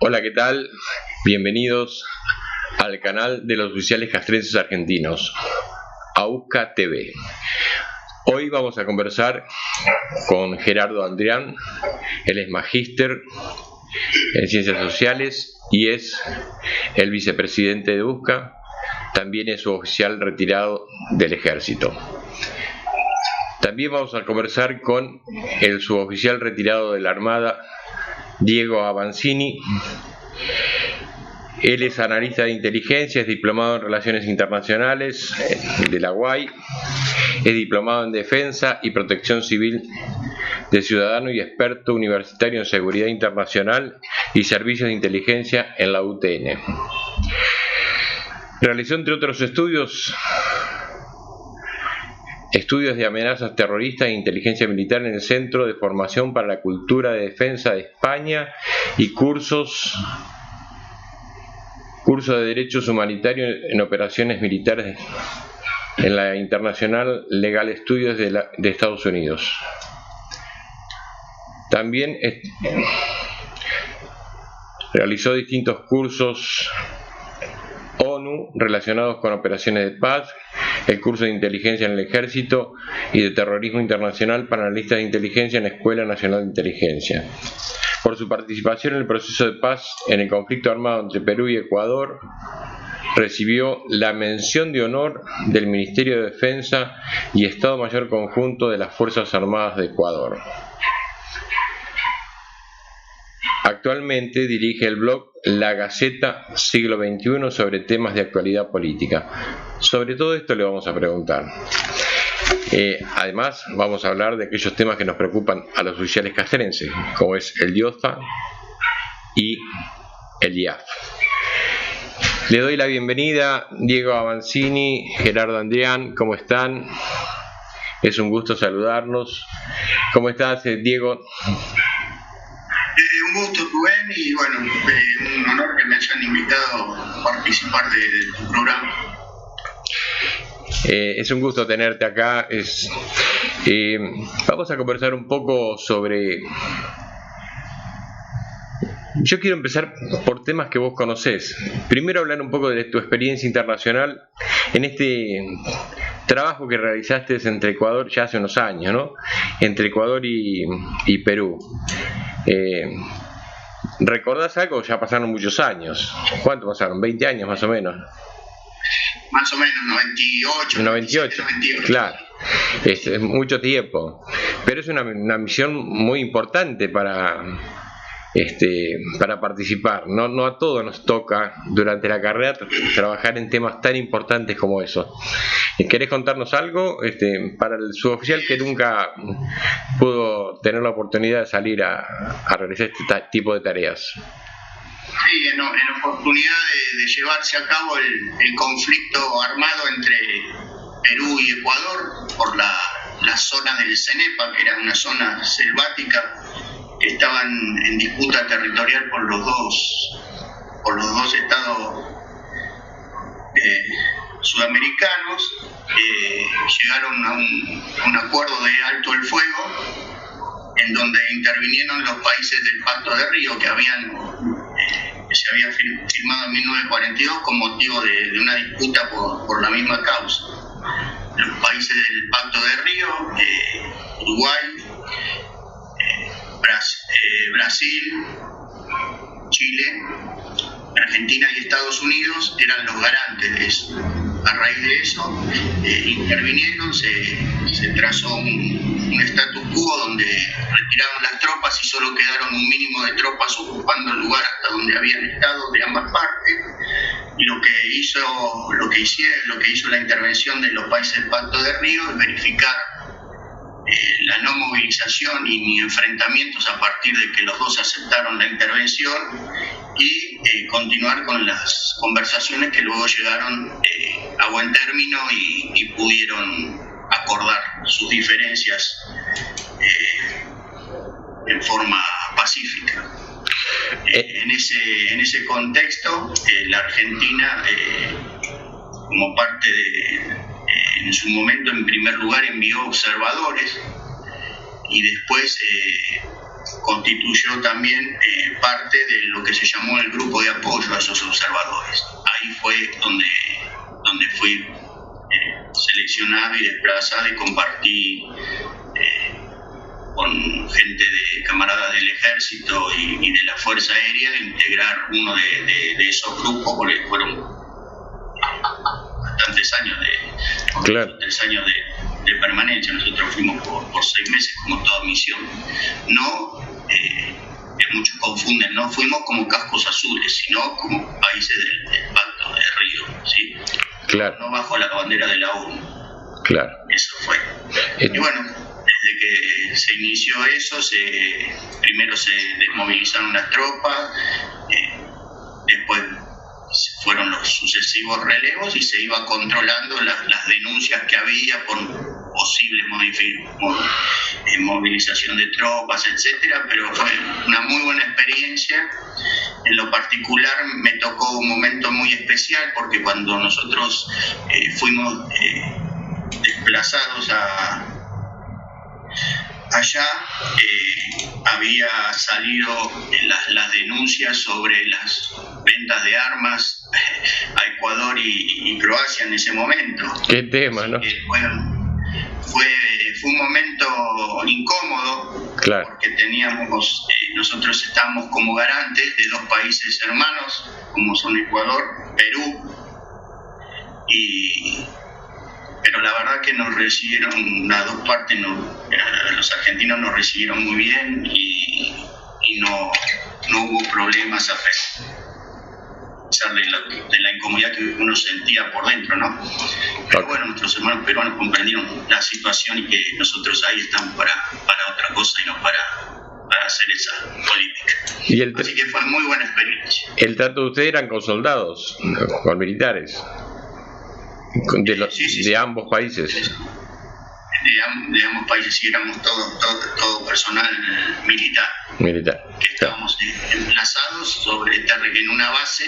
Hola, ¿qué tal? Bienvenidos al canal de los oficiales castrenses argentinos, AUSCA TV. Hoy vamos a conversar con Gerardo Andrián. Él es magíster en Ciencias Sociales y es el vicepresidente de AUSCA. También es oficial retirado del Ejército. También vamos a conversar con el suboficial retirado de la Armada, Diego Avancini. Él es analista de inteligencia, es diplomado en Relaciones Internacionales de la UAI, es diplomado en Defensa y Protección Civil de Ciudadano y experto universitario en Seguridad Internacional y Servicios de Inteligencia en la UTN. Realizó, entre otros estudios de amenazas terroristas e inteligencia militar en el Centro de Formación para la Cultura de Defensa de España y cursos de Derechos Humanitarios en Operaciones Militares en la International Legal Studies de Estados Unidos. También realizó distintos cursos ONU relacionados con operaciones de paz, el curso de inteligencia en el Ejército y de terrorismo internacional para analistas de inteligencia en la Escuela Nacional de Inteligencia. Por su participación en el proceso de paz en el conflicto armado entre Perú y Ecuador, recibió la mención de honor del Ministerio de Defensa y Estado Mayor Conjunto de las Fuerzas Armadas de Ecuador. Actualmente dirige el blog La Gaceta Siglo XXI sobre temas de actualidad política. Sobre todo esto le vamos a preguntar. Además, vamos a hablar de aquellos temas que nos preocupan a los oficiales castrenses, como es el DIOFA y el IAF. Le doy la bienvenida, Diego Avancini, Gerardo Andrián, ¿cómo están? Es un gusto saludarnos. ¿Cómo estás, Diego? Un gusto, Rubén, y bueno, un honor que me hayan invitado a participar de tu programa. Es un gusto tenerte acá. Vamos a conversar un poco sobre... Yo quiero empezar por temas que vos conocés. Primero hablar un poco de tu experiencia internacional en este trabajo que realizaste entre Ecuador ya hace unos años, ¿no? Entre Ecuador y Perú. ¿Recordás algo? Ya pasaron muchos años. ¿Cuánto pasaron? ¿20 años más o menos? Más o menos, 98. 98, 98. Claro. Es mucho tiempo. Pero es una misión muy importante para participar. No a todos nos toca durante la carrera trabajar en temas tan importantes como eso. ¿Querés contarnos algo para el suboficial que nunca pudo tener la oportunidad de salir a realizar este tipo de tareas? Sí, en la oportunidad de llevarse a cabo el conflicto armado entre Perú y Ecuador por la zona del Cenepa, que era una zona selvática que estaban en disputa territorial por los dos estados sudamericanos. Llegaron a un acuerdo de alto el fuego en donde intervinieron los países del Pacto de Río que se había firmado en 1942 con motivo de una disputa por la misma causa. Los países del Pacto de Río, Uruguay, Brasil, Chile, Argentina y Estados Unidos eran los garantes de eso. A raíz de eso intervinieron, se trazó un status quo donde retiraron las tropas y solo quedaron un mínimo de tropas ocupando el lugar hasta donde habían estado de ambas partes. Y lo que hizo la intervención de los países del Pacto de Río es verificar la no movilización ni enfrentamientos a partir de que los dos aceptaron la intervención y continuar con las conversaciones que luego llegaron a buen término y pudieron acordar sus diferencias en forma pacífica. En ese contexto, la Argentina, como parte en su momento, en primer lugar, envió observadores y después constituyó también parte de lo que se llamó el grupo de apoyo a esos observadores. Ahí fue donde fui seleccionado y desplazado y compartí con gente de camaradas del ejército y de la Fuerza Aérea, integrar uno de esos grupos, porque fueron bastantes años, 3 años de permanencia. Nosotros fuimos por 6 meses, como toda misión. Muchos confunden, no fuimos como cascos azules, sino como países del Pacto de Río, ¿sí? Claro. No bajo la bandera de la ONU. Claro. Eso fue. Y bueno, desde que se inició eso, primero se desmovilizaron las tropas, después fueron los sucesivos relevos y se iba controlando las denuncias que había por posible movilización de tropas, etcétera, pero fue una muy buena experiencia. En lo particular me tocó un momento muy especial, porque cuando nosotros fuimos desplazados allá, había salido las denuncias sobre las ventas de armas a Ecuador y Croacia en ese momento. Qué tema, ¿no? Fue un momento incómodo, claro, porque nosotros estábamos como garantes de 2 países hermanos, como son Ecuador, Perú, pero la verdad que nos recibieron, las dos partes, los argentinos nos recibieron muy bien y no hubo problemas a pesar de la incomodidad que uno sentía por dentro, ¿no? Pero bueno, nuestros hermanos peruanos comprendieron la situación y que nosotros ahí estamos para otra cosa y no para hacer esa política. Así que fue muy buena experiencia. ¿El trato de ustedes eran con soldados, con militares? Sí. De ambos países. De ambos países, sí, éramos todo personal militar. Que estábamos emplazados en una base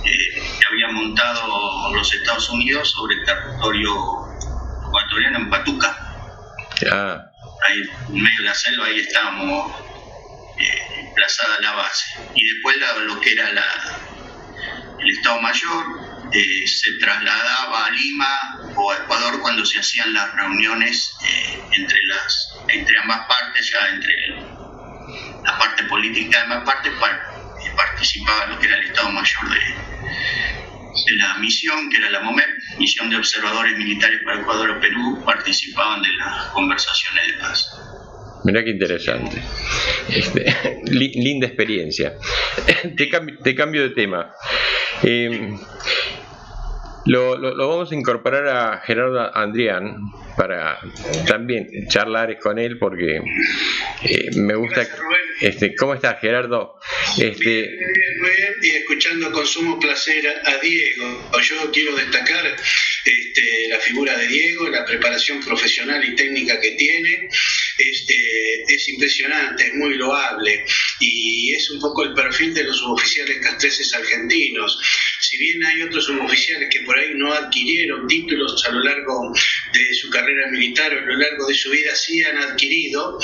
que había montado los Estados Unidos sobre el territorio ecuatoriano, en Patuca. Ahí en medio de la selva, ahí estábamos emplazada la base. Y después lo que era el Estado Mayor se trasladaba a Lima o a Ecuador cuando se hacían las reuniones entre ambas partes, ya entre la parte política de ambas partes, participaba lo que era el Estado Mayor de la misión, que era la MOMEP, Misión de Observadores Militares para Ecuador o Perú, participaban de las conversaciones de paz. Mirá qué interesante. Linda experiencia. Te cambio de tema. Lo vamos a incorporar a Gerardo Andrián para también charlar con él, porque me gusta. Gracias, ¿Cómo estás, Gerardo? Bien, muy bien, y escuchando con sumo placer a Diego. Yo quiero destacar la figura de Diego, la preparación profesional y técnica que tiene. Es impresionante, es muy loable, y es un poco el perfil de los suboficiales castrenses argentinos. Si bien hay otros suboficiales que por ahí no adquirieron títulos a lo largo de su carrera militar o a lo largo de su vida, sí han adquirido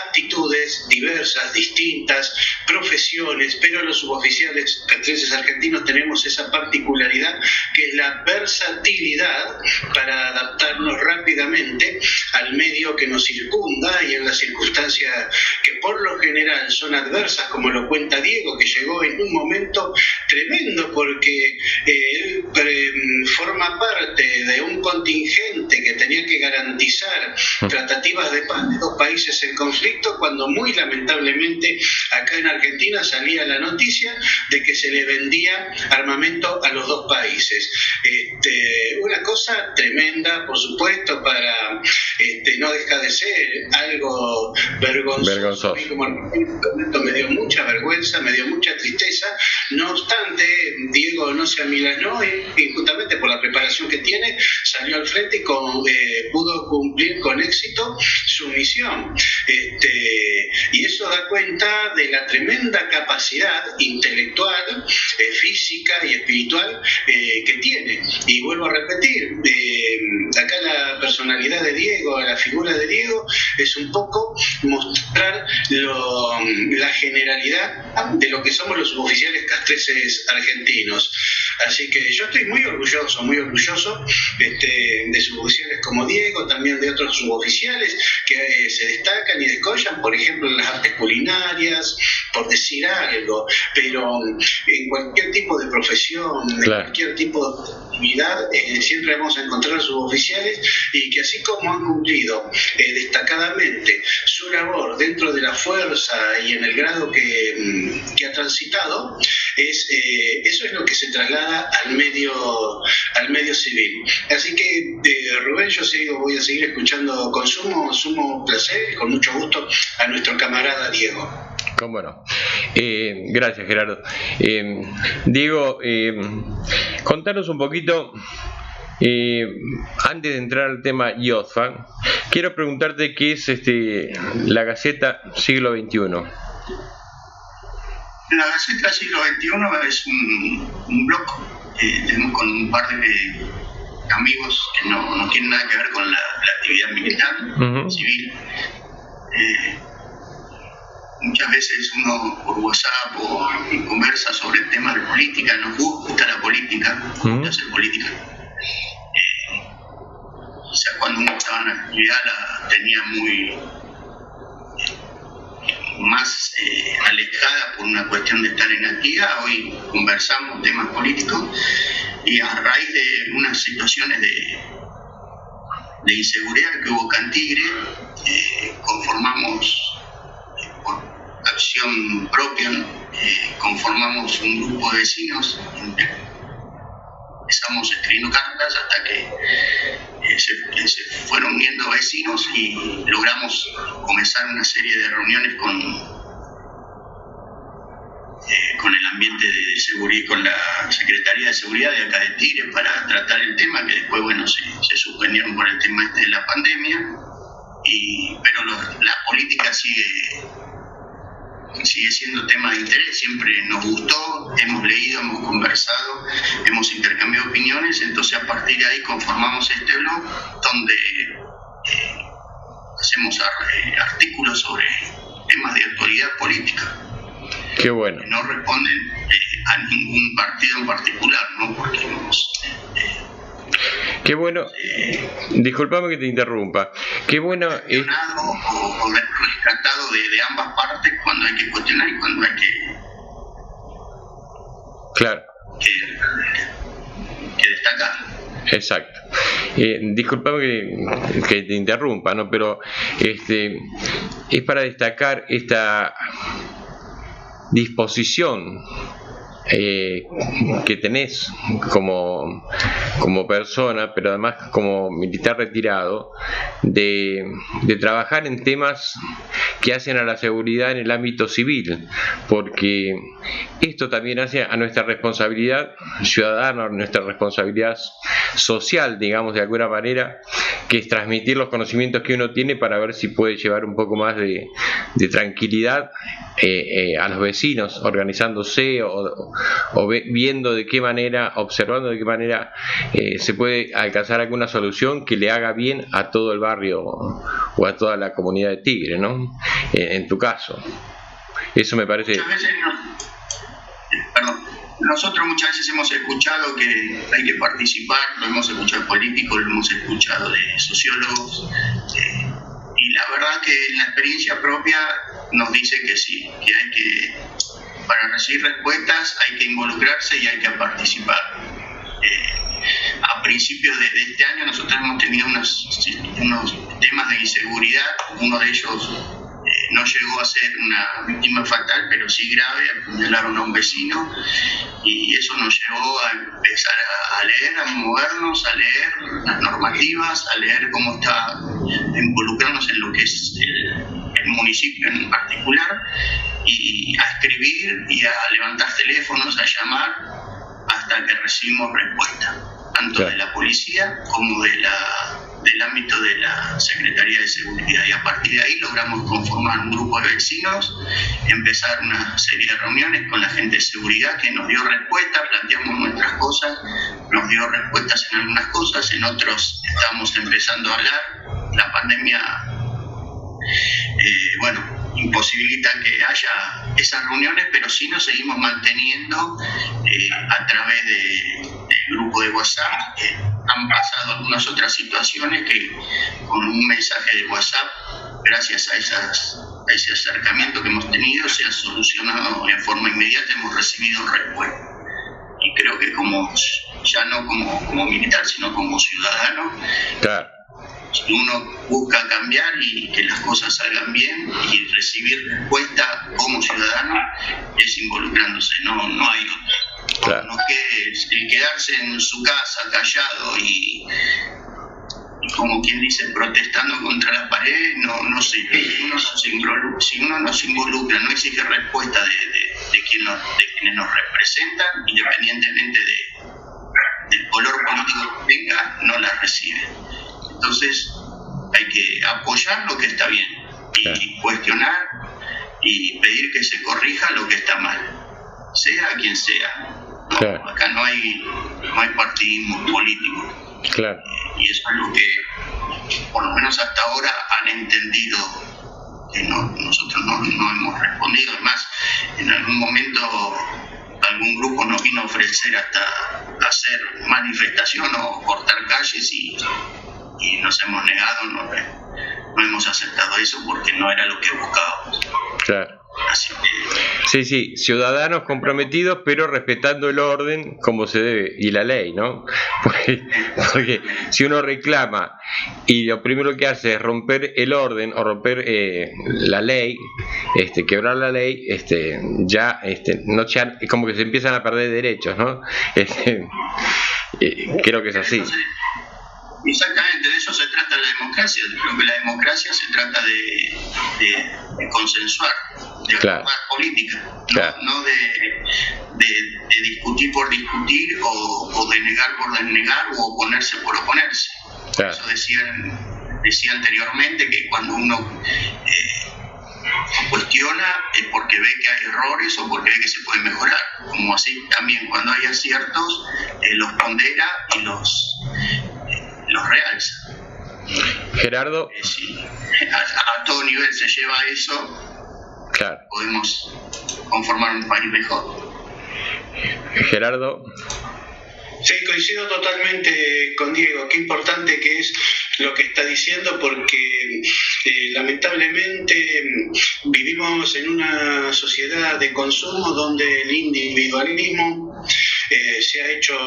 aptitudes diversas, distintas, profesiones, pero los suboficiales castrenses argentinos tenemos esa particularidad que es la versatilidad para adaptarnos rápidamente al medio que nos circunda y en las circunstancias que por lo general son adversas, como lo cuenta Diego, que llegó en un momento tremendo porque forma parte de un contingente que tenía que garantizar tratativas de paz de 2 países en conflicto, cuando muy lamentablemente acá en Argentina salía la noticia de que se le vendía armamento a los 2 países. Una cosa tremenda, por supuesto, para no deja de ser algo vergonzoso. Como momento me dio mucha vergüenza, me dio mucha tristeza. No obstante, Diego no se amilanó y justamente por la preparación que tiene salió al frente y pudo cumplir con éxito su misión. Y eso da cuenta de la tremenda capacidad intelectual, física y espiritual que tiene. Y vuelvo a repetir, acá la personalidad de Diego, la figura de Diego, es un poco mostrar la generalidad de lo que somos los suboficiales castrenses argentinos. Así que yo estoy muy orgulloso de suboficiales como Diego, también de otros suboficiales que se destacan y descollan, por ejemplo, en las artes culinarias, por decir algo, pero en cualquier tipo de profesión, en cualquier tipo de actividad, siempre vamos a encontrar suboficiales, y que así como han cumplido destacadamente su labor dentro de la fuerza y en el grado que ha transitado, eso es lo que se traslada al medio civil. Así que, Rubén, yo voy a seguir escuchando con sumo placer y con mucho gusto a nuestro camarada Diego. ¿Cómo no? Gracias, Gerardo. Diego, contanos un poquito, antes de entrar al tema IOSFA, quiero preguntarte qué es la Gaceta Siglo XXI. La Gaceta Siglo XXI es un blog que tenemos con un par de amigos que no tienen nada que ver con la actividad militar, civil. Muchas veces uno por WhatsApp conversa sobre temas de política, nos gusta la política, nos gusta hacer política. Quizás cuando uno estaba en la actividad la tenía muy más alejada por una cuestión de estar en actividad. Hoy conversamos temas políticos y a raíz de unas situaciones de inseguridad que hubo acá en Tigre, conformamos por acción propia, conformamos un grupo de vecinos, empezamos escribiendo cartas hasta que se fueron uniendo vecinos y logramos comenzar una serie de reuniones con el ambiente de seguridad, con la Secretaría de Seguridad de acá de Tigre, para tratar el tema, que después se suspendieron por el tema de la pandemia, pero la política sigue siendo tema de interés. Siempre nos gustó, hemos leído, hemos conversado, hemos intercambiado opiniones. Entonces, a partir de ahí conformamos este blog donde hacemos artículos sobre temas de actualidad política. Qué bueno. Que no responden a ningún partido en particular, ¿no? Porque qué bueno. Disculpame que te interrumpa. Qué bueno. O rescatado de ambas partes cuando hay que cuestionar y cuando hay que. Claro. Que destacar. Exacto. Disculpame que te interrumpa, ¿no? Pero es para destacar esta disposición que tenés como persona, pero además como militar retirado, de trabajar en temas que hacen a la seguridad en el ámbito civil, porque esto también hace a nuestra responsabilidad ciudadana, a nuestra responsabilidad social, digamos, de alguna manera, que es transmitir los conocimientos que uno tiene para ver si puede llevar un poco más de tranquilidad a los vecinos, organizándose o viendo de qué manera, observando de qué manera se puede alcanzar alguna solución que le haga bien a todo el barrio o a toda la comunidad de Tigre, ¿no? En tu caso. Eso me parece... Nosotros muchas veces hemos escuchado que hay que participar, lo hemos escuchado de políticos, lo hemos escuchado de sociólogos, y la verdad que en la experiencia propia nos dice que sí, que hay que, para recibir respuestas hay que involucrarse y hay que participar. A principios de este año nosotros hemos tenido unos temas de inseguridad, uno de ellos no llegó a ser una víctima fatal, pero sí grave, apuñalaron a un vecino, y eso nos llevó a empezar a leer, a movernos, a leer las normativas, a leer cómo está, involucrarnos en lo que es el municipio en particular, y a escribir y a levantar teléfonos, a llamar, hasta que recibimos respuesta, tanto de la policía como del ámbito de la Secretaría de Seguridad, y a partir de ahí logramos conformar un grupo de vecinos, empezar una serie de reuniones con la gente de seguridad que nos dio respuesta, planteamos nuestras cosas, nos dio respuestas en algunas cosas, en otros estamos empezando a hablar. La pandemia, imposibilita que haya esas reuniones, pero sí nos seguimos manteniendo a través del grupo de WhatsApp. Han pasado algunas otras situaciones que con un mensaje de WhatsApp, gracias a ese acercamiento que hemos tenido, se ha solucionado de forma inmediata, hemos recibido respuesta. Y creo que ya no como militar, sino como ciudadano, claro, si uno busca cambiar y que las cosas salgan bien y recibir respuesta como ciudadano, es involucrándose, no hay otra. claro. No que el quedarse en su casa callado y como quien dice, protestando contra la pared, no sé, si uno no se involucra, no exige respuesta de quienes nos representan, independientemente del color político que tenga, no la recibe. Entonces hay que apoyar lo que está bien y cuestionar y pedir que se corrija lo que está mal, sea quien sea. Claro. Acá no hay partidismo político. Claro. Y eso es lo que, por lo menos hasta ahora, han entendido que nosotros no hemos respondido. Además, en algún momento algún grupo nos vino a ofrecer hasta hacer manifestación o cortar calles y nos hemos negado, no hemos aceptado eso porque no era lo que buscábamos. Claro. Así que... Sí, ciudadanos comprometidos, pero respetando el orden como se debe, y la ley, ¿no? Porque si uno reclama y lo primero que hace es romper el orden o romper la ley, quebrar la ley, ya como que se empiezan a perder derechos, ¿no? Creo que es así. Exactamente, de eso se trata la democracia. Creo que la democracia se trata de consensuar, de claro, acordar política, claro, no de discutir por discutir o de negar por denegar o oponerse por oponerse. claro. Eso decía anteriormente, que cuando uno cuestiona es porque ve que hay errores o porque ve que se puede mejorar. Como así también cuando hay aciertos, los pondera y los realza. Gerardo, Si a todo nivel se lleva eso, claro. podemos conformar un país mejor. Gerardo. Sí, coincido totalmente con Diego. Qué importante que es lo que está diciendo, porque lamentablemente vivimos en una sociedad de consumo donde el individualismo se ha hecho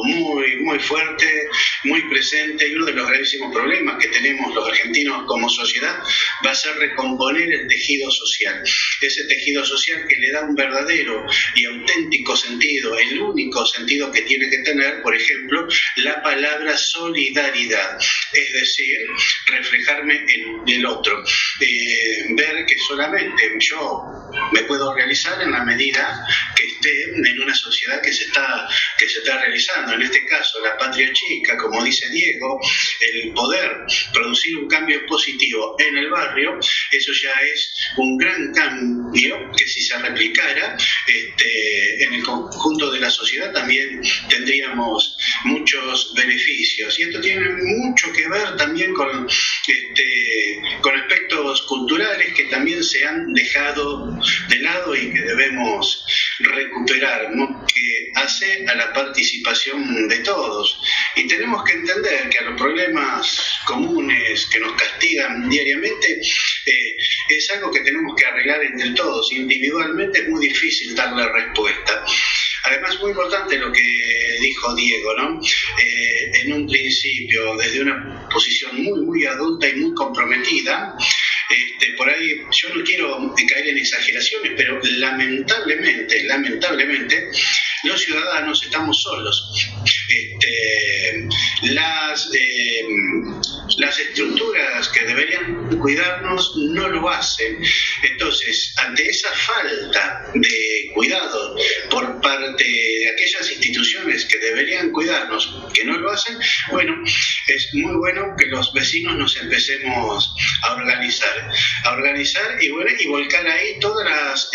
muy, muy fuerte, muy presente, y uno de los gravísimos problemas que tenemos los argentinos como sociedad va a ser recomponer el tejido social. Ese tejido social que le da un verdadero y auténtico sentido, el único sentido que tiene que tener, por ejemplo, la palabra solidaridad, es decir, reflejarme en el otro, ver que solamente yo me puedo realizar en la medida que esté en una sociedad que se está realizando. En este caso, la patria chica, como dice Diego, el poder producir un cambio positivo en el barrio, eso ya es un gran cambio que, si se replicara en el conjunto de la sociedad, también tendríamos muchos beneficios. Y esto tiene mucho que ver también con aspectos culturales que también se han dejado de lado y que debemos recuperar, ¿no? Que hace a la participación de todos. Y tenemos que entender que a los problemas comunes que nos castigan diariamente es algo que tenemos que arreglar entre todos. Individualmente es muy difícil darle respuesta. Además, muy importante lo que dijo Diego, ¿no? En un principio, desde una posición muy, muy adulta y muy comprometida. Por ahí yo no quiero caer en exageraciones, pero lamentablemente, los ciudadanos estamos solos. Las estructuras que que deberían cuidarnos no lo hacen. Entonces, ante esa falta de cuidado por parte de aquellas instituciones que deberían cuidarnos, que no lo hacen, bueno, es muy bueno que los vecinos nos empecemos a organizar y volcar ahí todas las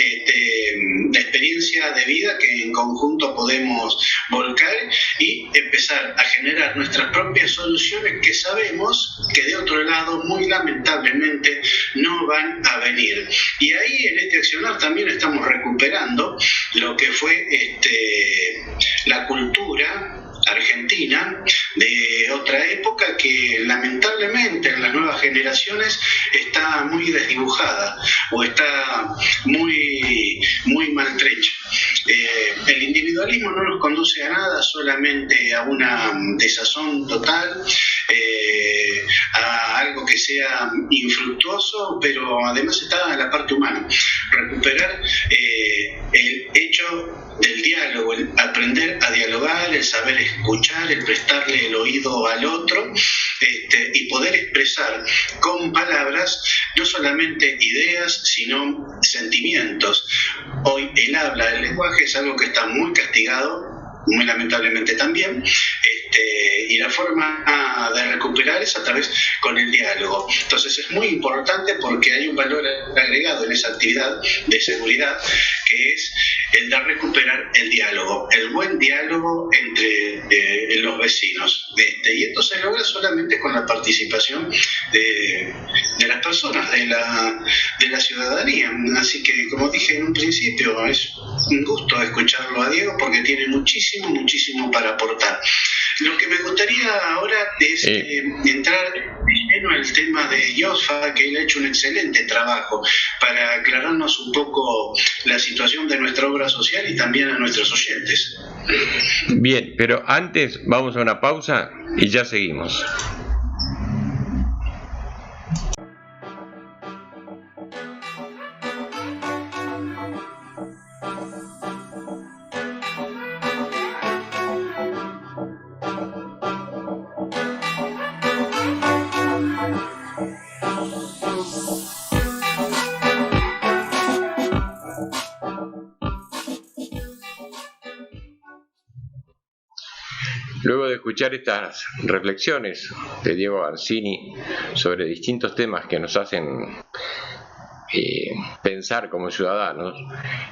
experiencias de vida que en conjunto podemos volcar y empezar a generar nuestras propias soluciones que sabemos que de otro lado muy lamentablemente no van a venir. Y ahí en este accionar también estamos recuperando lo que fue la cultura argentina de otra época que lamentablemente en las nuevas generaciones está muy desdibujada o está muy maltrecha. El individualismo no nos conduce a nada, solamente a una desazón total, a algo que sea infructuoso, pero además está en la parte humana. Recuperar el hecho del diálogo, el aprender a dialogar, el saber escuchar, el prestarle el oído al otro, y poder expresar con palabras no solamente ideas, sino sentimientos. Hoy el habla, el lenguaje es algo que está muy castigado, muy lamentablemente también, y la forma de recuperar es a través con el diálogo. Entonces es muy importante porque hay un valor agregado en esa actividad de seguridad que es el de recuperar el diálogo, el buen diálogo entre los vecinos. Y esto se logra solamente con la participación de las personas, de la ciudadanía. Así que, como dije en un principio, es un gusto escucharlo a Diego porque tiene muchísimo para aportar. Lo que me gustaría ahora es entrar lleno en el tema de Iosfa, que él ha hecho un excelente trabajo para aclararnos un poco la situación de nuestra obra social y también a nuestros oyentes. Bien, pero antes vamos a una pausa y ya seguimos. Luego de escuchar estas reflexiones de Diego Garcini sobre distintos temas que nos hacen pensar como ciudadanos,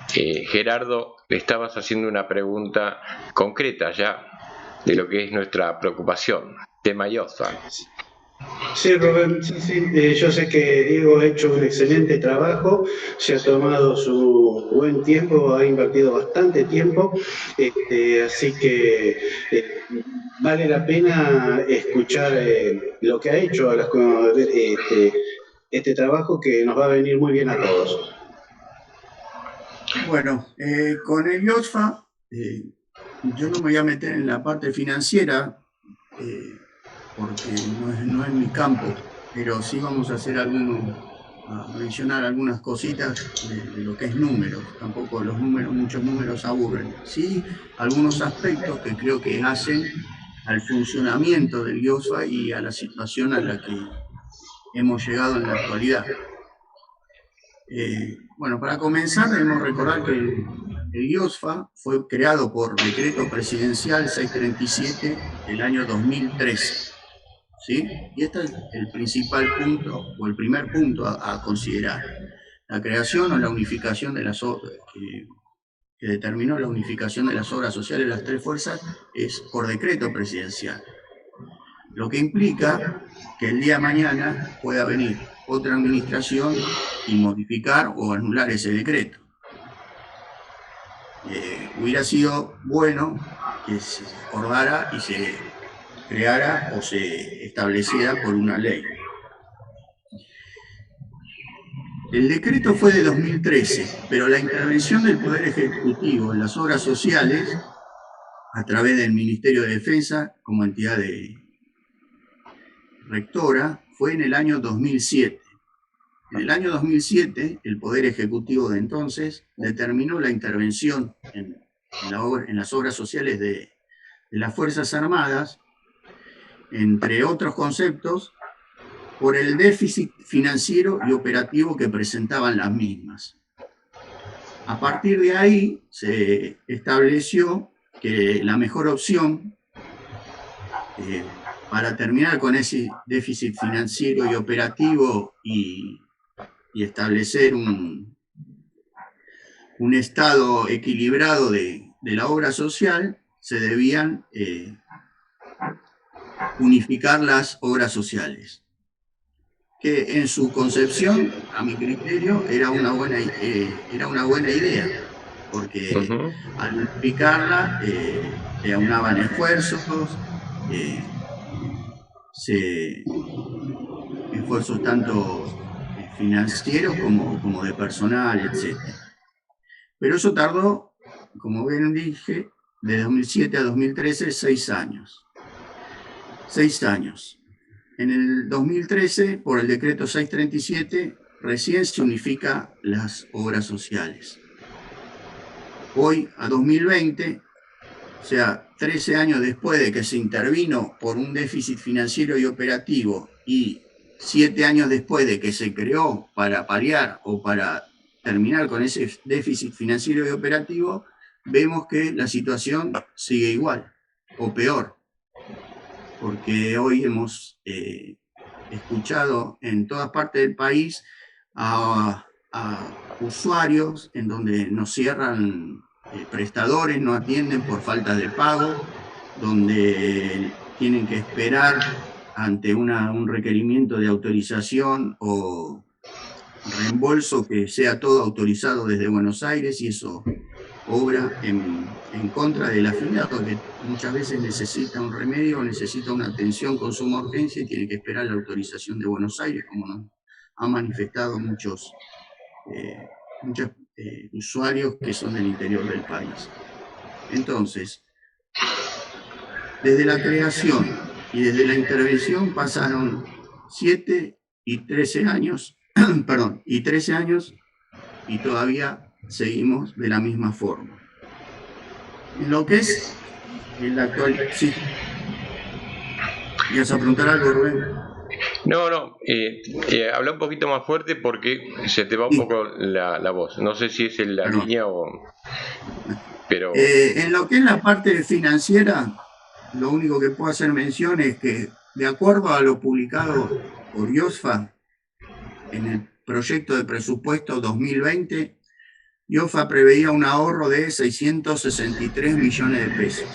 Gerardo, le estabas haciendo una pregunta concreta ya de lo que es nuestra preocupación, tema Iosfa. Sí, Rubén, sí. Yo sé que Diego ha hecho un excelente trabajo, se ha tomado su buen tiempo, ha invertido bastante tiempo, así que vale la pena escuchar lo que ha hecho, este trabajo que nos va a venir muy bien a todos. Bueno, con el Iosfa, yo no me voy a meter en la parte financiera, porque no es mi campo, pero sí vamos a hacer mencionar algunas cositas de lo que es números. Tampoco muchos números aburren. Sí, algunos aspectos que creo que hacen al funcionamiento del Iosfa y a la situación a la que hemos llegado en la actualidad. Bueno, para comenzar debemos recordar que el Iosfa fue creado por decreto presidencial 637 del año 2013. ¿Sí? Y este es el principal punto, o el primer punto a considerar. La creación o la unificación de las obras, que determinó la unificación de las obras sociales de las tres fuerzas, es por decreto presidencial. Lo que implica que el día de mañana pueda venir otra administración y modificar o anular ese decreto. Hubiera sido bueno que se acordara y se creara o se estableciera por una ley. El decreto fue de 2013, pero la intervención del Poder Ejecutivo en las obras sociales, a través del Ministerio de Defensa como entidad rectora, fue en el año 2007. En el año 2007, el Poder Ejecutivo de entonces determinó la intervención en las obras sociales de las Fuerzas Armadas, entre otros conceptos, por el déficit financiero y operativo que presentaban las mismas. A partir de ahí se estableció que la mejor opción para terminar con ese déficit financiero y operativo y establecer un estado equilibrado de la obra social, se debían unificar las obras sociales, que en su concepción, a mi criterio, era una buena idea, porque al unificarla se aunaban esfuerzos, esfuerzos tanto financieros como de personal, etc. Pero eso tardó, como bien dije, de 2007 a 2013, 6 años. 6 años. En el 2013, por el decreto 637, recién se unifica las obras sociales. Hoy, a 2020, o sea, 13 años después de que se intervino por un déficit financiero y operativo y 7 años después de que se creó para paliar o para terminar con ese déficit financiero y operativo, vemos que la situación sigue igual o peor, porque hoy hemos escuchado en todas partes del país a usuarios en donde nos cierran prestadores, no atienden por falta de pago, donde tienen que esperar ante un requerimiento de autorización o reembolso que sea todo autorizado desde Buenos Aires, y eso obra en contra del afiliado, que muchas veces necesita un remedio, necesita una atención con suma urgencia y tiene que esperar la autorización de Buenos Aires, como nos han manifestado muchos usuarios que son del interior del país. Entonces, desde la creación y desde la intervención pasaron 7 y 13 años, perdón, y 13 años, y todavía seguimos de la misma forma. En lo que es en la actualidad, sí. ¿Ibas a preguntar algo, Rubén? No, habla un poquito más fuerte porque se te va un poco la voz. No sé si es en la línea o... Pero... en lo que es la parte financiera, lo único que puedo hacer mención es que, de acuerdo a lo publicado por IOSFA en el proyecto de presupuesto 2020, IOSFA preveía un ahorro de 663 millones de pesos.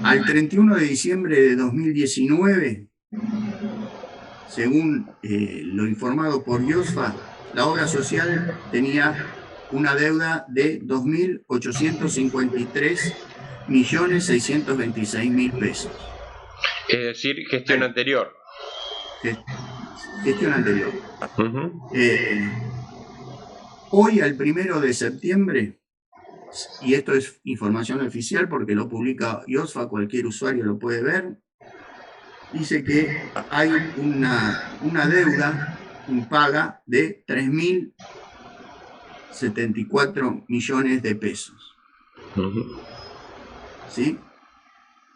Al 31 de diciembre de 2019, según lo informado por IOSFA, la obra social tenía una deuda de 2.853.626.000 pesos. Es decir, gestión anterior. Gestión anterior. Hoy, al 1 de septiembre, y esto es información oficial porque lo publica IOSFA, cualquier usuario lo puede ver, dice que hay una deuda impaga de 3.074 millones de pesos. ¿Sí?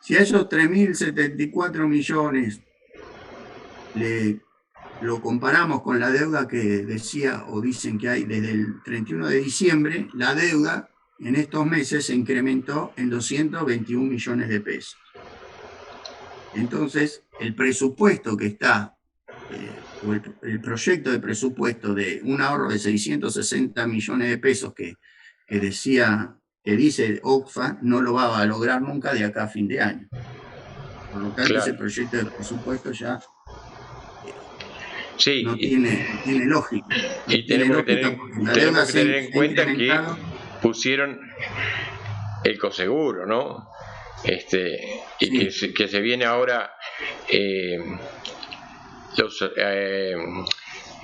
Si a esos 3.074 millones lo comparamos con la deuda que decía o dicen que hay desde el 31 de diciembre, la deuda en estos meses se incrementó en 221 millones de pesos. Entonces, el presupuesto que está, o el proyecto de presupuesto de un ahorro de 660 millones de pesos que dice OCFA, no lo va a lograr nunca de acá a fin de año. Por lo tanto, claro, ese proyecto de presupuesto ya no tiene lógica. Y tenemos que tener en cuenta que pusieron el coseguro, ¿no? Y sí, que se viene ahora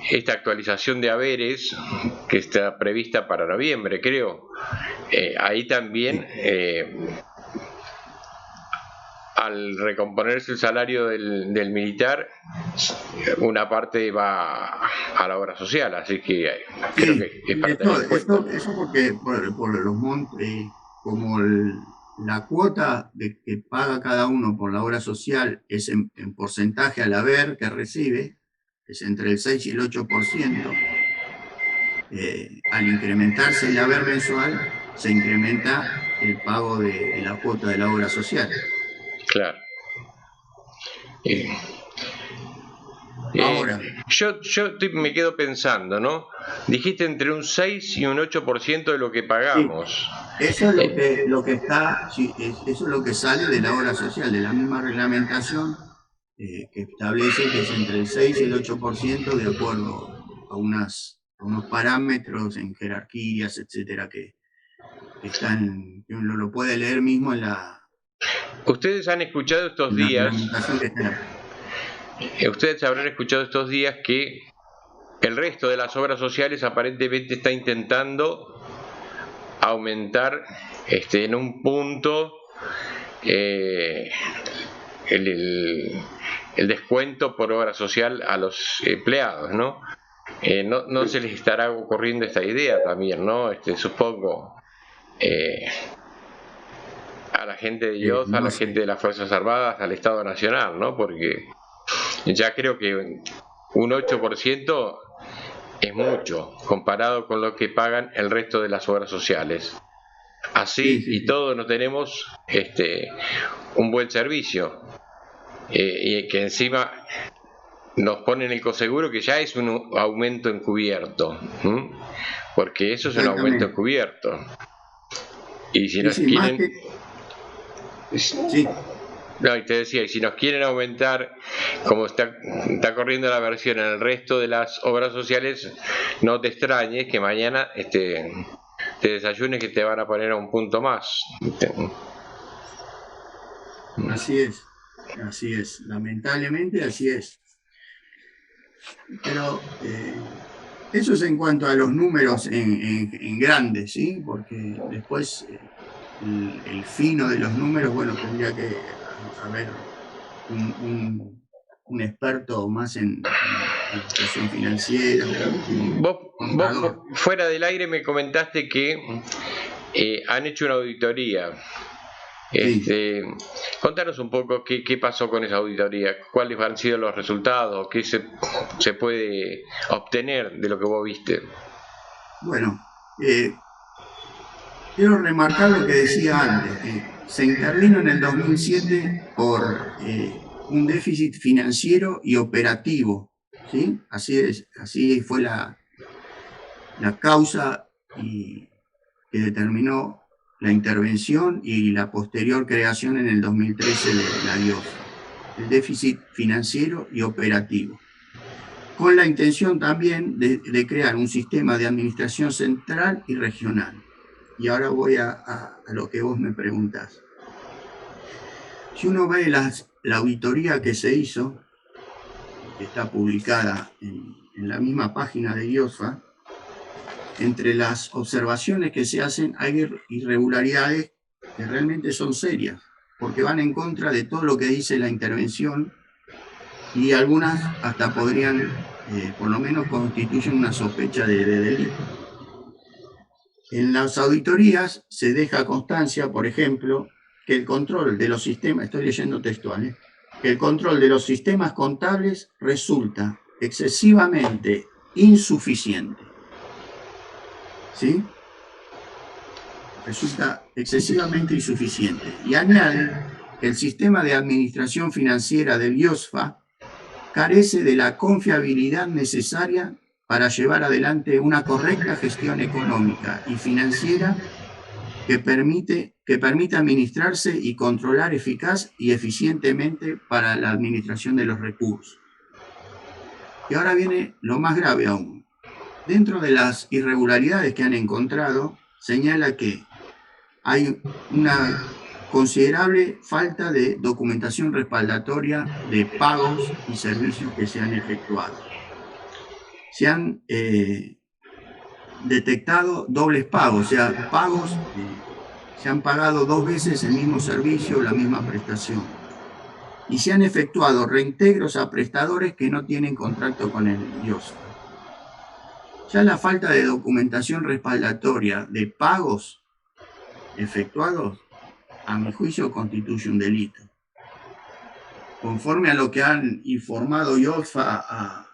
esta actualización de haberes que está prevista para noviembre, creo. Ahí también, al recomponerse el salario del militar, una parte va a la obra social, así que creo que es para tener en cuenta. Eso porque por los montos, como la cuota que paga cada uno por la obra social es en porcentaje al haber que recibe, es entre el 6 y el 8%. Al incrementarse el haber mensual, se incrementa el pago de la cuota de la obra social. Claro. Ahora, yo me quedo pensando, ¿no? Dijiste entre un 6 y un 8% de lo que pagamos. Sí, eso es lo que está, sí, eso es lo que sale de la obra social, de la misma reglamentación que establece que es entre el 6 y el 8% de acuerdo a unos parámetros en jerarquías, etcétera, que están, que uno lo puede leer mismo en la... Ustedes han escuchado estos días... reglamentación que está. Ustedes habrán escuchado estos días que el resto de las obras sociales aparentemente está intentando aumentar en un punto el descuento por obra social a los empleados, ¿no? No se les estará ocurriendo esta idea también, ¿no? Supongo a la gente de IOF, a la gente de las Fuerzas Armadas, al Estado Nacional, ¿no? Porque ya creo que un 8% es mucho comparado con lo que pagan el resto de las obras sociales. Así y todo no tenemos un buen servicio y que encima nos ponen el coseguro, que ya es un aumento encubierto, porque eso es un aumento encubierto. Y si nos quieren... No, y te decía, y si nos quieren aumentar, como está corriendo la versión en el resto de las obras sociales, no te extrañes que mañana te desayunes que te van a poner a un punto más. Así es, lamentablemente así es. Pero eso es en cuanto a los números en grandes, ¿sí? Porque después el fino de los números, bueno, tendría que haber un experto más en educación financiera. Vos fuera del aire me comentaste que han hecho una auditoría. Contanos un poco qué pasó con esa auditoría, cuáles han sido los resultados, qué se puede obtener de lo que vos viste. Bueno, quiero remarcar lo que decía antes, que se intervino en el 2007 por un déficit financiero y operativo, ¿sí? Así fue la causa que determinó la intervención y la posterior creación en el 2013 de la IOF, el déficit financiero y operativo, con la intención también de crear un sistema de administración central y regional. Y ahora voy a lo que vos me preguntás. Si uno ve la auditoría que se hizo, que está publicada en la misma página de IOSFA, entre las observaciones que se hacen hay irregularidades que realmente son serias, porque van en contra de todo lo que dice la intervención y algunas hasta podrían, por lo menos constituyen una sospecha de delito. En las auditorías se deja constancia, por ejemplo, que el control de los sistemas, estoy leyendo textual, que el control de los sistemas contables resulta excesivamente insuficiente. ¿Sí? Resulta excesivamente insuficiente. Y añade que el sistema de administración financiera del IOSFA carece de la confiabilidad necesaria para llevar adelante una correcta gestión económica y financiera que permita administrarse y controlar eficaz y eficientemente para la administración de los recursos. Y ahora viene lo más grave aún. Dentro de las irregularidades que han encontrado, señala que hay una considerable falta de documentación respaldatoria de pagos y servicios que se han efectuado. Se han detectado dobles pagos, o sea, pagos, se han pagado 2 veces el mismo servicio o la misma prestación. Y se han efectuado reintegros a prestadores que no tienen contrato con el IOSFA. Ya la falta de documentación respaldatoria de pagos efectuados a mi juicio, constituye un delito. Conforme a lo que han informado IOSFA a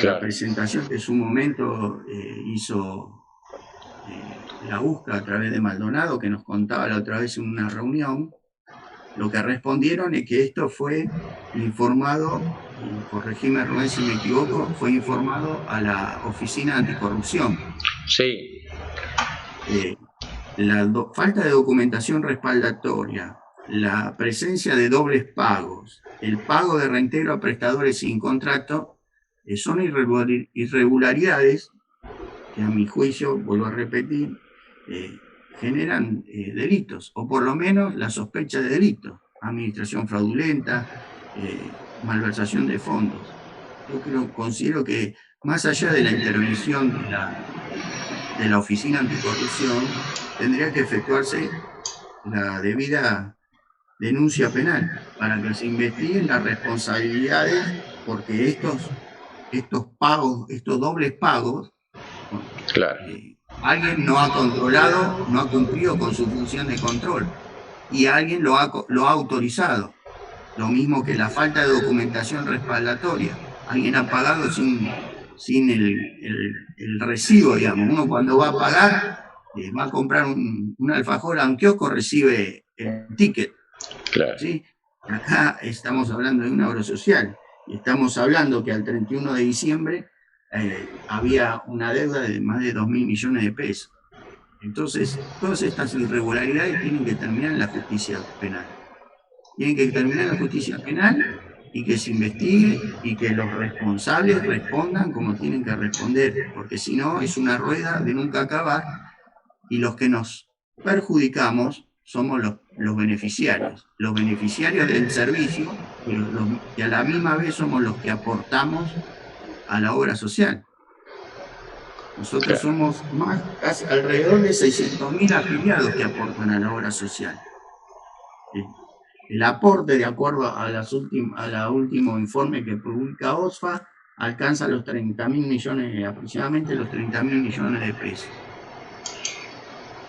la presentación que en su momento hizo la USCA a través de Maldonado, que nos contaba la otra vez en una reunión, lo que respondieron es que esto fue informado, corregime Rubén si me equivoco, fue informado a la Oficina Anticorrupción. Sí. La falta de documentación respaldatoria, la presencia de dobles pagos, el pago de reintegro a prestadores sin contrato, son irregularidades que a mi juicio, vuelvo a repetir, generan delitos, o por lo menos la sospecha de delitos, administración fraudulenta, malversación de fondos. Yo considero que más allá de la intervención de la Oficina Anticorrupción, tendría que efectuarse la debida denuncia penal para que se investiguen las responsabilidades, porque estos pagos, estos dobles pagos, claro, alguien no ha controlado, no ha cumplido con su función de control y alguien lo ha autorizado. Lo mismo que la falta de documentación respaldatoria. Alguien ha pagado sin el recibo, digamos. Uno cuando va a pagar, va a comprar un alfajor a un kiosco, recibe el ticket. Claro. ¿Sí? Acá estamos hablando de una obra social. Y estamos hablando que al 31 de diciembre había una deuda de más de 2.000 millones de pesos. Entonces, todas estas irregularidades tienen que terminar en la justicia penal. Tienen que terminar en la justicia penal y que se investigue y que los responsables respondan como tienen que responder, porque si no es una rueda de nunca acabar y los que nos perjudicamos somos los beneficiarios del servicio y a la misma vez somos los que aportamos a la obra social. Nosotros somos casi alrededor de 600.000 afiliados que aportan a la obra social. El aporte, de acuerdo a la último informe que publica OSFA, alcanza los 30.000 millones, aproximadamente los 30.000 millones de pesos.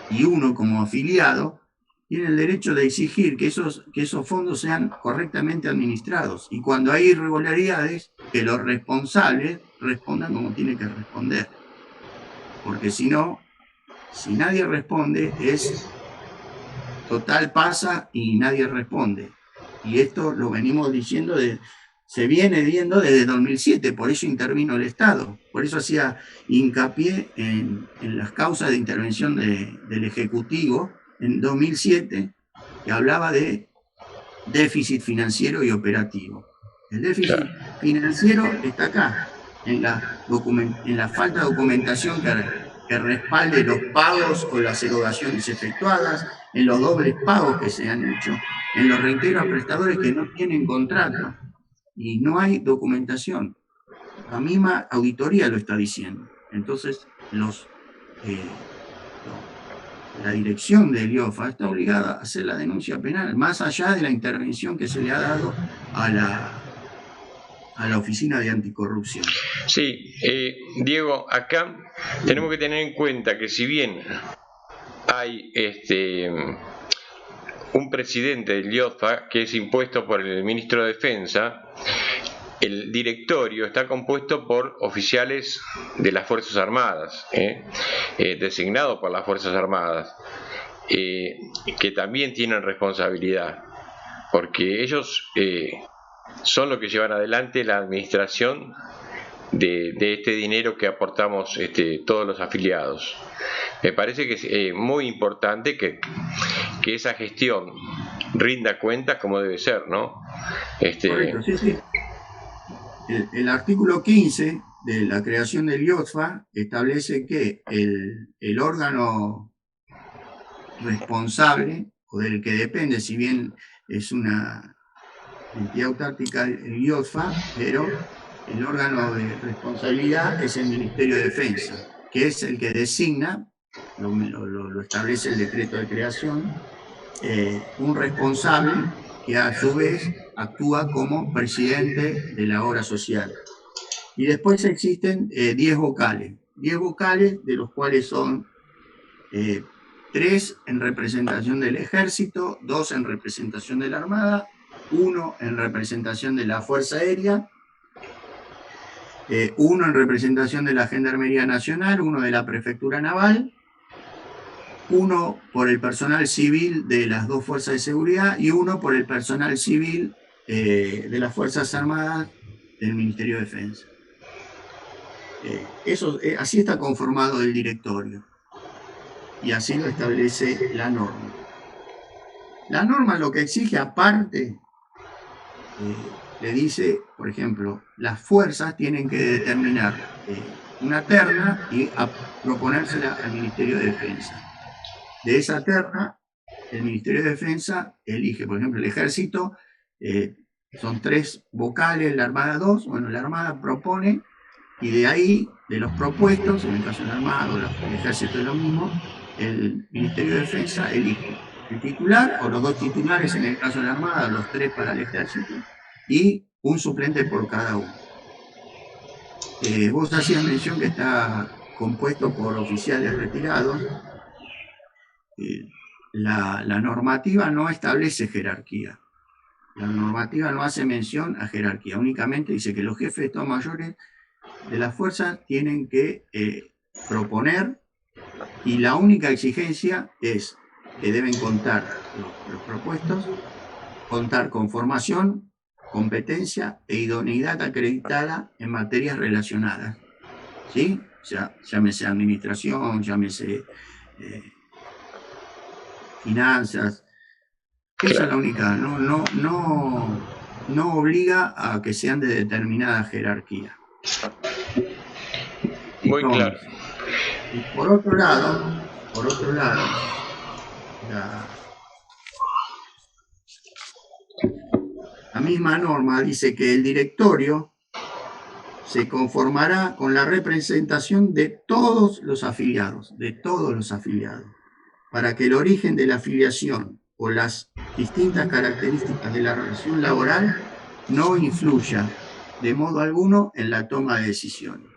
Y uno como afiliado tiene el derecho de exigir que esos fondos sean correctamente administrados. Y cuando hay irregularidades, que los responsables respondan como tienen que responder. Porque si no, si nadie responde, es total pasa y nadie responde. Y esto lo venimos diciendo, se viene viendo desde 2007, por eso intervino el Estado. Por eso hacía hincapié en las causas de intervención del Ejecutivo en 2007, que hablaba de déficit financiero y operativo. El déficit financiero está acá, en la falta de documentación que respalde los pagos o las erogaciones efectuadas, en los dobles pagos que se han hecho, en los reintegros a prestadores que no tienen contrato y no hay documentación. La misma auditoría lo está diciendo. Entonces, la dirección del IOFA está obligada a hacer la denuncia penal, más allá de la intervención que se le ha dado a la Oficina de Anticorrupción. Sí, Diego, acá tenemos que tener en cuenta que si bien hay un presidente del IOFA que es impuesto por el ministro de Defensa, el directorio está compuesto por oficiales de las Fuerzas Armadas, designados por las Fuerzas Armadas, que también tienen responsabilidad, porque ellos son los que llevan adelante la administración de este dinero que aportamos todos los afiliados. Me parece que es muy importante que esa gestión rinda cuentas como debe ser, ¿no? Correcto, sí, sí. El artículo 15 de la creación del IOSFA establece que el órgano responsable, o del que depende, si bien es una entidad autárquica el IOSFA, pero el órgano de responsabilidad es el Ministerio de Defensa, que es el que designa, lo establece el decreto de creación, un responsable que a su vez actúa como presidente de la obra social. Y después existen 10 vocales, de los cuales son 3 en representación del Ejército, 2 en representación de la Armada, 1 en representación de la Fuerza Aérea, 1 en representación de la Gendarmería Nacional, 1 de la Prefectura Naval, 1 por el personal civil de las 2 fuerzas de seguridad y 1 por el personal civil de las Fuerzas Armadas del Ministerio de Defensa. Así está conformado el directorio y así lo establece la norma. La norma lo que exige aparte, le dice, por ejemplo, las fuerzas tienen que determinar una terna y proponérsela al Ministerio de Defensa. De esa terna, el Ministerio de Defensa elige, por ejemplo, el Ejército, son 3 vocales, la Armada 2, bueno, la Armada propone, y de ahí, de los propuestos, en el caso de la Armada o el Ejército es lo mismo, el Ministerio de Defensa elige el titular, o los 2 titulares en el caso de la Armada, los 3 para el Ejército, y un suplente por cada uno. Vos hacías mención que está compuesto por oficiales retirados. La normativa no establece jerarquía. La normativa no hace mención a jerarquía, únicamente dice que los jefes de Estado Mayores de las fuerzas tienen que proponer, y la única exigencia es que deben contar los propuestos, contar con formación, competencia e idoneidad acreditada en materias relacionadas, ¿sí? O sea, llámese administración, llámese finanzas. Esa es la única, no obliga a que sean de determinada jerarquía. Muy Entonces, claro. Y por otro lado, la misma norma dice que el directorio se conformará con la representación de todos los afiliados, para que el origen de la afiliación o las distintas características de la relación laboral no influya de modo alguno en la toma de decisiones.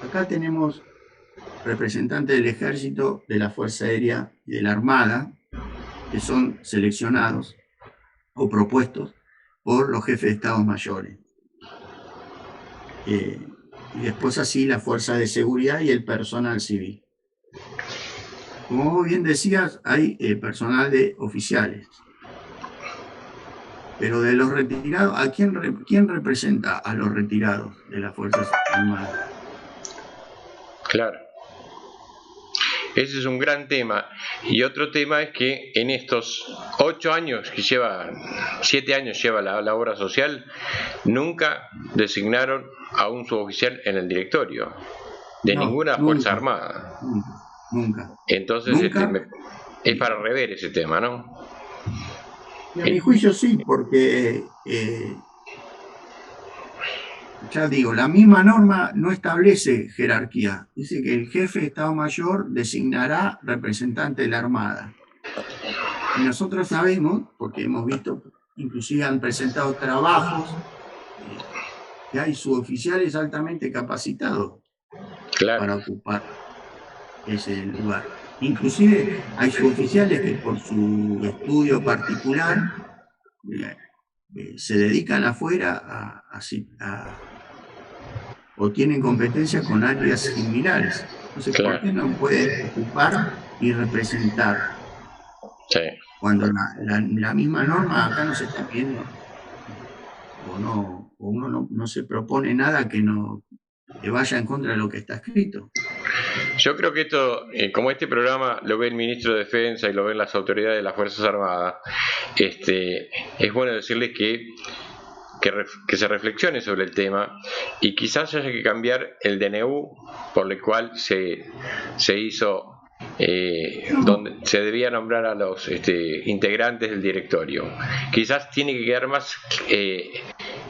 Acá tenemos representantes del Ejército, de la Fuerza Aérea y de la Armada, que son seleccionados o propuestos por los jefes de Estados Mayores. Y después así la Fuerza de Seguridad y el personal civil. Como vos bien decías, hay personal de oficiales. Pero de los retirados, ¿a quién representa a los retirados de las Fuerzas Armadas? Claro. Ese es un gran tema. Y otro tema es que en estos 8 años que 7 años lleva la obra social, nunca designaron a un suboficial en el directorio de ninguna Fuerza Armada. Nunca. Entonces es para rever ese tema, ¿no? Y a mi juicio sí, porque ya digo, la misma norma no establece jerarquía. Dice que el jefe de Estado Mayor designará representante de la Armada. Y nosotros sabemos, porque hemos visto, inclusive han presentado trabajos, que hay suboficiales altamente capacitados para ocupar ese lugar. Inclusive hay suboficiales que por su estudio particular se dedican afuera o tienen competencia con áreas similares. Entonces, ¿por qué no pueden ocupar y representar? Sí. Cuando la misma norma acá no se está viendo, o uno no se propone nada que vaya en contra de lo que está escrito. Yo creo que esto, como este programa lo ve el ministro de Defensa y lo ven las autoridades de las Fuerzas Armadas, es bueno decirles que se reflexione sobre el tema y quizás haya que cambiar el DNU por el cual se hizo, donde se debía nombrar a los integrantes del directorio. Quizás tiene que quedar más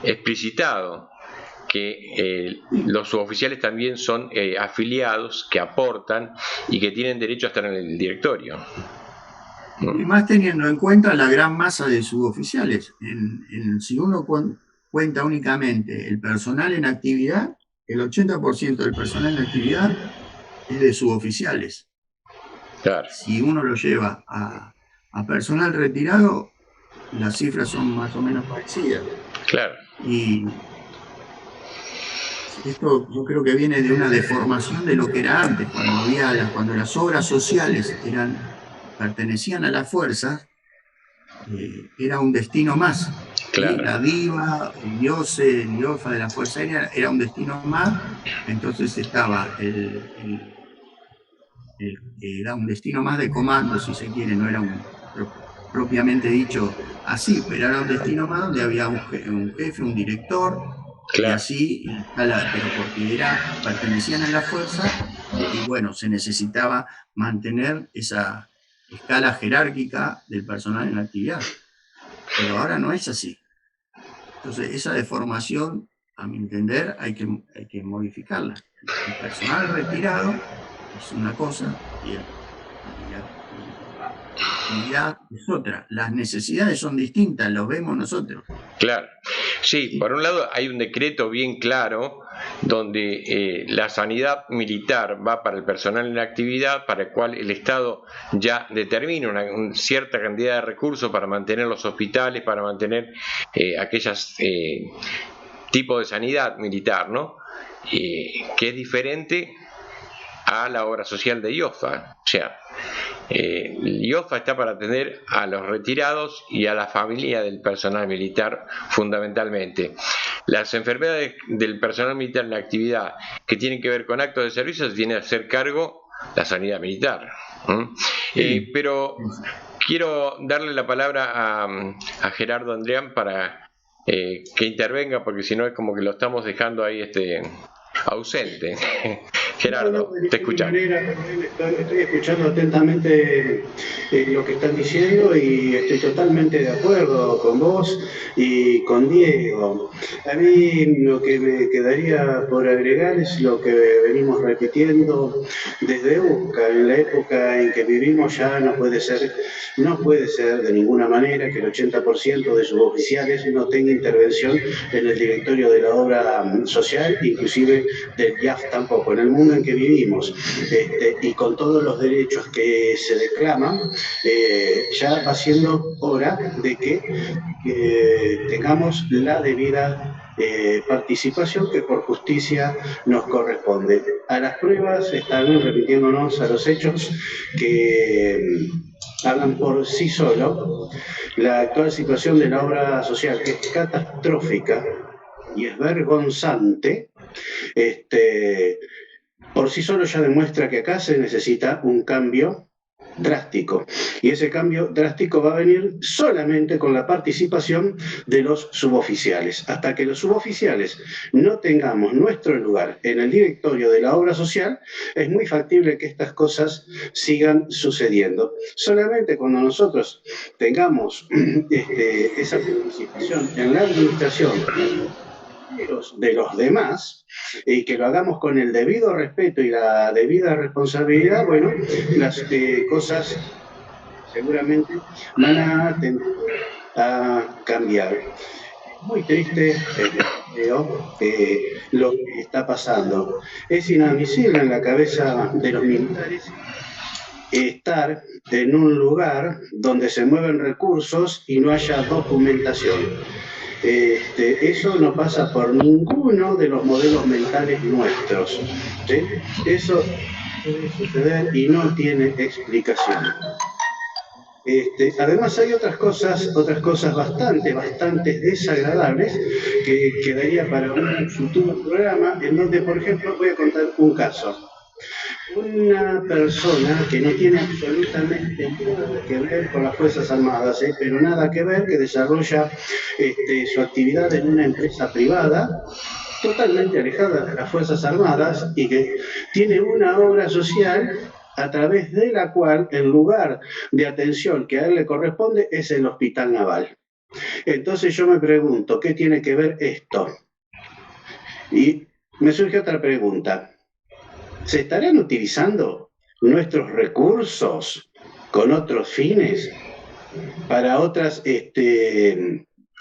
explicitado que los suboficiales también son afiliados, que aportan y que tienen derecho a estar en el directorio. Y más teniendo en cuenta la gran masa de suboficiales. Si uno cuenta únicamente el personal en actividad, el 80% del personal en actividad es de suboficiales. Claro. Si uno lo lleva a personal retirado, las cifras son más o menos parecidas. Claro. Y esto yo creo que viene de una deformación de lo que era antes, cuando las obras sociales pertenecían a la fuerza, era un destino más. Claro. La diva, el diose, el diofa de la Fuerza Aérea era un destino más, entonces estaba era un destino más de comando, si se quiere, no era propiamente dicho así, pero era un destino más donde había un jefe, un director, claro. Y así, pero porque pertenecían a la fuerza, y bueno, se necesitaba mantener esa escala jerárquica del personal en la actividad. Pero ahora no es así. Entonces, esa deformación, a mi entender, hay que modificarla. El personal retirado es una cosa y la actividad es otra. Las necesidades son distintas, lo vemos nosotros. Claro. Sí, por un lado hay un decreto bien claro donde la sanidad militar va para el personal en actividad, para el cual el Estado ya determina una cierta cantidad de recursos para mantener los hospitales, para mantener aquellas tipos de sanidad militar, ¿no? Que es diferente a la obra social de IOFA. O sea, IOFA está para atender a los retirados y a la familia del personal militar fundamentalmente. Las enfermedades del personal militar en la actividad que tienen que ver con actos de servicio se tiene que hacer cargo la sanidad militar. Pero quiero darle la palabra a Gerardo Andrián para que intervenga, porque si no es como que lo estamos dejando ahí ausente. Gerardo, te escuchamos. Estoy escuchando atentamente lo que están diciendo y estoy totalmente de acuerdo con vos y con Diego. A mí lo que me quedaría por agregar es lo que venimos repitiendo desde UCA. En la época en que vivimos ya no puede ser de ninguna manera que el 80% de sus oficiales no tenga intervención en el directorio de la obra social, inclusive del IAF tampoco. En el mundo en que vivimos y con todos los derechos que se declaman, ya va siendo hora de que tengamos la debida participación que por justicia nos corresponde. A las pruebas están remitiéndonos a los hechos que hablan por sí solo. La actual situación de la obra social, que es catastrófica y es vergonzante, por sí solo ya demuestra que acá se necesita un cambio drástico. Y ese cambio drástico va a venir solamente con la participación de los suboficiales. Hasta que los suboficiales no tengamos nuestro lugar en el directorio de la obra social, es muy factible que estas cosas sigan sucediendo. Solamente cuando nosotros tengamos esa participación en la administración de los demás, y que lo hagamos con el debido respeto y la debida responsabilidad, bueno, las cosas seguramente van a tender a cambiar. Muy triste lo que está pasando. Es inadmisible en la cabeza de los militares estar en un lugar donde se mueven recursos y no haya documentación. Eso no pasa por ninguno de los modelos mentales nuestros. ¿Sí? Eso puede suceder y no tiene explicación. Además hay otras cosas bastante desagradables que quedaría para un futuro programa, en donde, por ejemplo, voy a contar un caso. Una persona que no tiene absolutamente nada que ver con las Fuerzas Armadas, pero nada que ver, que desarrolla su actividad en una empresa privada, totalmente alejada de las Fuerzas Armadas, y que tiene una obra social a través de la cual el lugar de atención que a él le corresponde es el Hospital Naval. Entonces yo me pregunto, ¿qué tiene que ver esto? Y me surge otra pregunta. ¿Se estarán utilizando nuestros recursos con otros fines para otras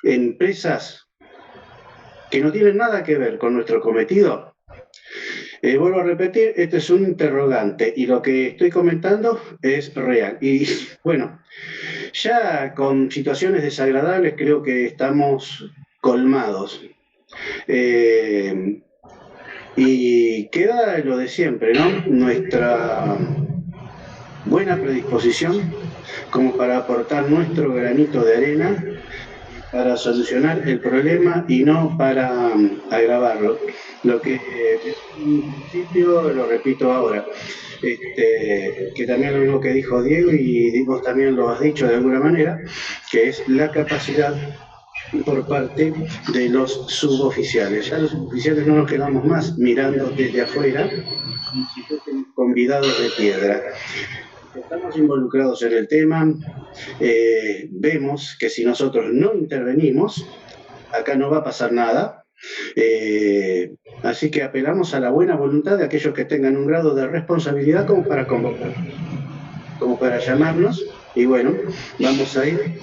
empresas que no tienen nada que ver con nuestro cometido? Vuelvo a repetir, este es un interrogante y lo que estoy comentando es real. Y bueno, ya con situaciones desagradables creo que estamos colmados. Eh, y queda lo de siempre, ¿no? Nuestra buena predisposición como para aportar nuestro granito de arena para solucionar el problema y no para agravarlo. Lo que en principio lo repito ahora, que también lo mismo que dijo Diego y vos también lo has dicho de alguna manera, que es la capacidad por parte de los suboficiales. Ya los suboficiales no nos quedamos más mirando desde afuera como si fuésemos convidados de piedra. Estamos involucrados en el tema, vemos que si nosotros no intervenimos, acá no va a pasar nada, así que apelamos a la buena voluntad de aquellos que tengan un grado de responsabilidad como para convocar, como para llamarnos, y bueno, vamos a ir.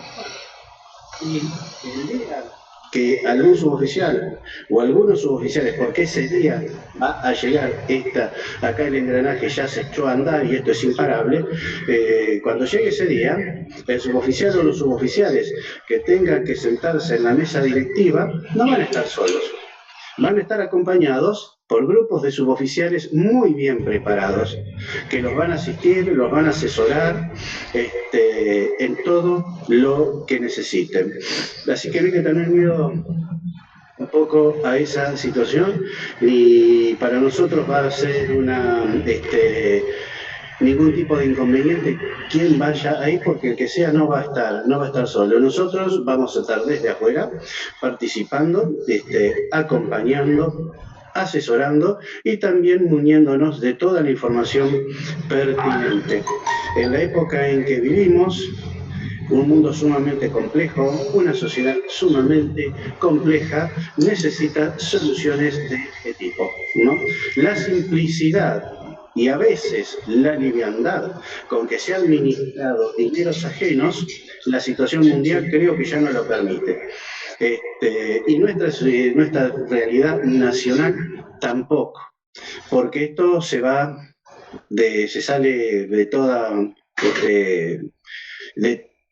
Y el día que algún suboficial o algunos suboficiales, porque ese día va a llegar acá el engranaje ya se echó a andar y esto es imparable, cuando llegue ese día, el suboficial o los suboficiales que tengan que sentarse en la mesa directiva no van a estar solos, van a estar acompañados por grupos de suboficiales muy bien preparados, que los van a asistir, los van a asesorar en todo lo que necesiten. Así que no hay que tener miedo un poco a esa situación, y para nosotros va a ser ningún tipo de inconveniente quien vaya ahí, porque el que sea no va a estar solo. Nosotros vamos a estar desde afuera participando, acompañando, asesorando y también muniéndonos de toda la información pertinente. En la época en que vivimos, un mundo sumamente complejo, una sociedad sumamente compleja, necesita soluciones de este tipo, ¿no? La simplicidad y a veces la liviandad con que se han administrado dineros ajenos, la situación mundial creo que ya no lo permite. Y nuestra realidad nacional tampoco, porque esto se sale de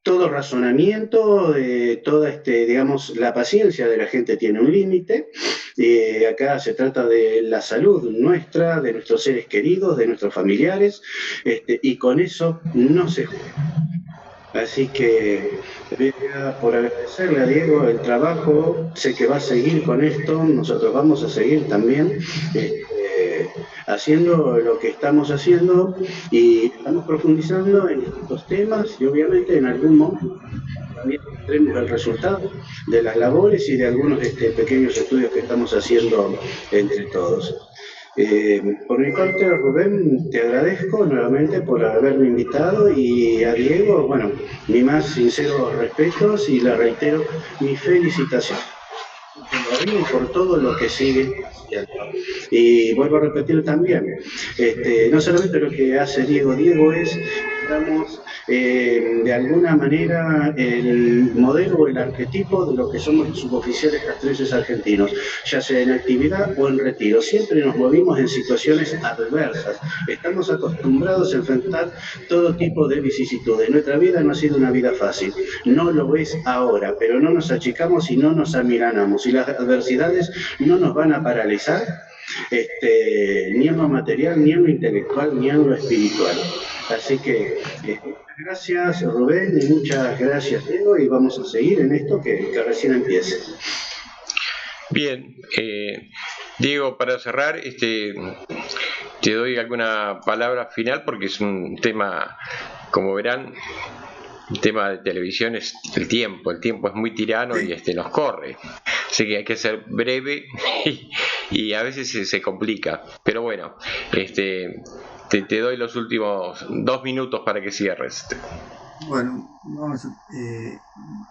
todo razonamiento, de toda digamos, la paciencia de la gente tiene un límite. Acá se trata de la salud nuestra, de nuestros seres queridos, de nuestros familiares, y con eso no se juega. Así que por agradecerle a Diego el trabajo, sé que va a seguir con esto, nosotros vamos a seguir también haciendo lo que estamos haciendo y estamos profundizando en estos temas y obviamente en algún momento también tendremos el resultado de las labores y de algunos pequeños estudios que estamos haciendo entre todos. Por mi parte, Rubén, te agradezco nuevamente por haberme invitado, y a Diego, bueno, mi más sinceros respetos y le reitero mi felicitación por todo lo que sigue haciendo. Y vuelvo a repetir también, no solamente lo que hace Diego es, digamos, de alguna manera el modelo o el arquetipo de lo que somos los suboficiales castrenses argentinos, ya sea en actividad o en retiro. Siempre nos movimos en situaciones adversas, estamos acostumbrados a enfrentar todo tipo de vicisitudes. Nuestra vida no ha sido una vida fácil, no lo es ahora, pero no nos achicamos y no nos amilanamos, y las adversidades no nos van a paralizar, ni en lo material, ni en lo intelectual, ni en lo espiritual. Así que gracias, Rubén, y muchas gracias, Diego, y vamos a seguir en esto que recién empieza. Bien, Diego, para cerrar, te doy alguna palabra final, porque es un tema, como verán, el tema de televisión es el tiempo es muy tirano y nos corre, así que hay que ser breve y a veces se complica, pero bueno, te doy los últimos 2 minutos para que cierres. Bueno, vamos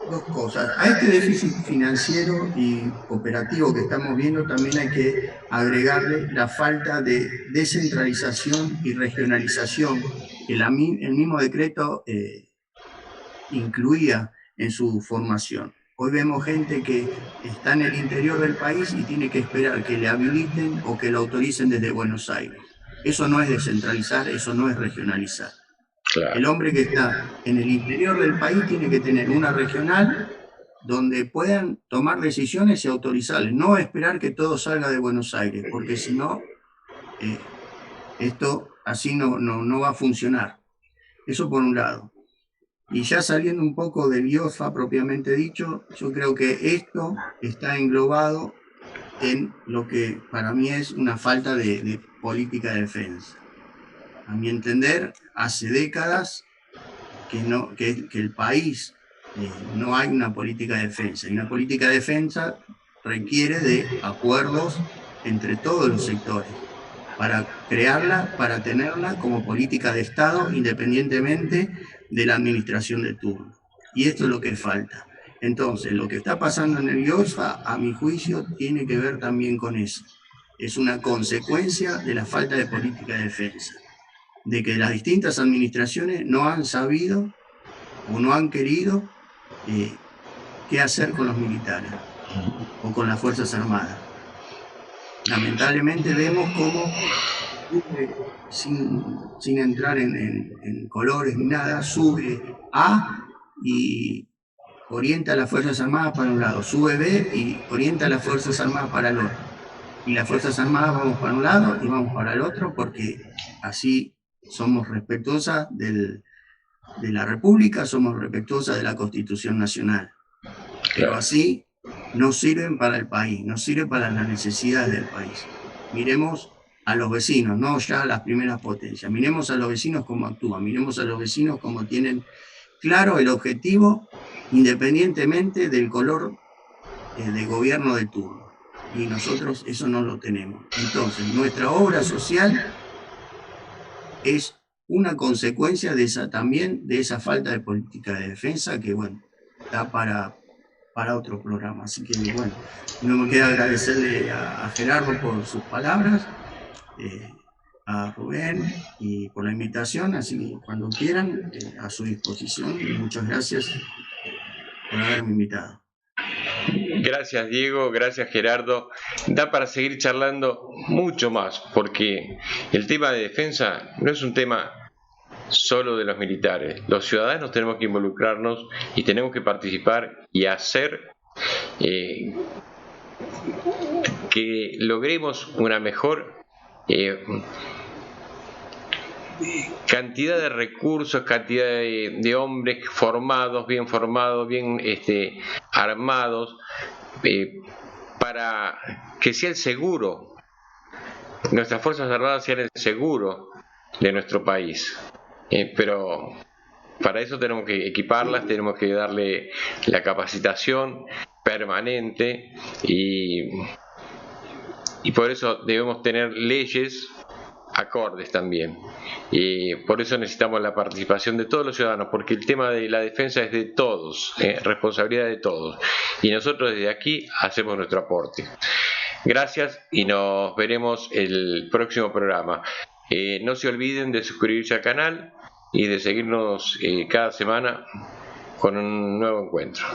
dos cosas. A este déficit financiero y operativo que estamos viendo también hay que agregarle la falta de descentralización y regionalización que el mismo decreto incluía en su formación. Hoy vemos gente que está en el interior del país y tiene que esperar que le habiliten o que lo autoricen desde Buenos Aires. Eso no es descentralizar, eso no es regionalizar. Claro. El hombre que está en el interior del país tiene que tener una regional donde puedan tomar decisiones y autorizarles, no esperar que todo salga de Buenos Aires, porque si no, esto así no va a funcionar. Eso por un lado. Y ya saliendo un poco del IOSFA propiamente dicho, yo creo que esto está englobado en lo que para mí es una falta de política de defensa. A mi entender, hace décadas que el país no hay una política de defensa. Y una política de defensa requiere de acuerdos entre todos los sectores para crearla, para tenerla como política de Estado independientemente de la administración de turno. Y esto es lo que falta. Entonces, lo que está pasando en el IOSFA, a mi juicio, tiene que ver también con eso. Es una consecuencia de la falta de política de defensa, de que las distintas administraciones no han sabido o no han querido qué hacer con los militares o con las Fuerzas Armadas. Lamentablemente vemos cómo, sin entrar en colores ni nada, sube A y orienta a las Fuerzas Armadas para un lado, sube B y orienta a las Fuerzas Armadas para el otro. Y las Fuerzas Armadas vamos para un lado y vamos para el otro porque así somos respetuosas de la República, somos respetuosas de la Constitución Nacional. Pero así no sirven para el país, no sirven para las necesidades del país. Miremos a los vecinos, no ya a las primeras potencias. Miremos a los vecinos cómo actúan, miremos a los vecinos cómo tienen claro el objetivo independientemente del color de gobierno de turno. Y nosotros eso no lo tenemos. Entonces, nuestra obra social es una consecuencia de esa falta de política de defensa que, bueno, da para otro programa. Así que, bueno, no me queda agradecerle a Gerardo por sus palabras, a Rubén y por la invitación, así que cuando quieran, a su disposición. Y muchas gracias por haberme invitado. Gracias Diego, gracias Gerardo. Da para seguir charlando mucho más, porque el tema de defensa no es un tema solo de los militares. Los ciudadanos tenemos que involucrarnos y tenemos que participar y hacer que logremos una mejor cantidad de recursos, cantidad de hombres formados, bien armados, para que sea el seguro, nuestras Fuerzas Armadas sean el seguro de nuestro país. Pero para eso tenemos que equiparlas, tenemos que darle la capacitación permanente y por eso debemos tener leyes acordes también. Y por eso necesitamos la participación de todos los ciudadanos, porque el tema de la defensa es de todos, responsabilidad de todos. Y nosotros desde aquí hacemos nuestro aporte. Gracias y nos veremos el próximo programa. No se olviden de suscribirse al canal y de seguirnos cada semana con un nuevo encuentro.